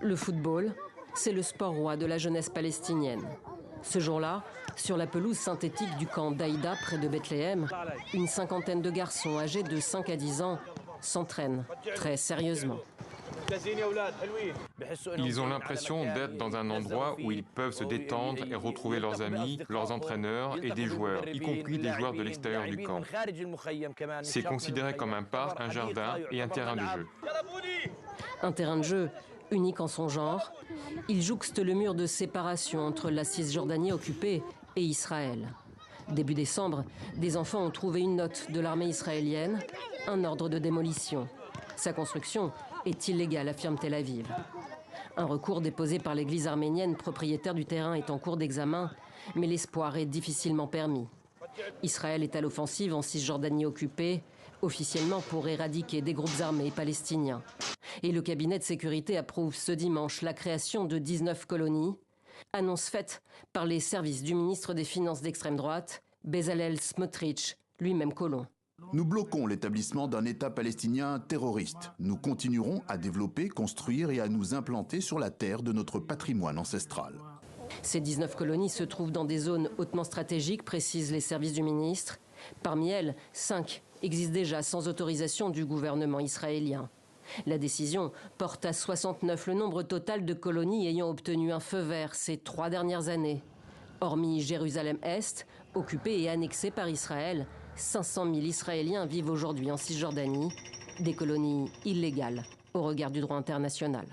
Le football, c'est le sport roi de la jeunesse palestinienne. Ce jour-là, sur la pelouse synthétique du camp d'Aïda, près de Bethléem, une cinquantaine de garçons âgés de 5 à 10 ans s'entraînent très sérieusement. Ils ont l'impression d'être dans un endroit où ils peuvent se détendre et retrouver leurs amis, leurs entraîneurs et des joueurs, y compris des joueurs de l'extérieur du camp. C'est considéré comme un parc, un jardin et un terrain de jeu. Un terrain de jeu unique en son genre, il jouxte le mur de séparation entre la Cisjordanie occupée et Israël. Début décembre, des enfants ont trouvé une note de l'armée israélienne, un ordre de démolition. Sa construction est illégale, affirme Tel Aviv. Un recours déposé par l'église arménienne propriétaire du terrain est en cours d'examen, mais l'espoir est difficilement permis. Israël est à l'offensive en Cisjordanie occupée, officiellement pour éradiquer des groupes armés palestiniens. Et le cabinet de sécurité approuve ce dimanche la création de 19 colonies, annonce faite par les services du ministre des Finances d'extrême droite, Bezalel Smotrich, lui-même colon. Nous bloquons l'établissement d'un État palestinien terroriste. Nous continuerons à développer, construire et à nous implanter sur la terre de notre patrimoine ancestral. Ces 19 colonies se trouvent dans des zones hautement stratégiques, précisent les services du ministre. Parmi elles, 5 existent déjà sans autorisation du gouvernement israélien. La décision porte à 69 le nombre total de colonies ayant obtenu un feu vert ces 3 dernières années. Hormis Jérusalem-Est, occupée et annexée par Israël, 500 000 Israéliens vivent aujourd'hui en Cisjordanie, des colonies illégales au regard du droit international.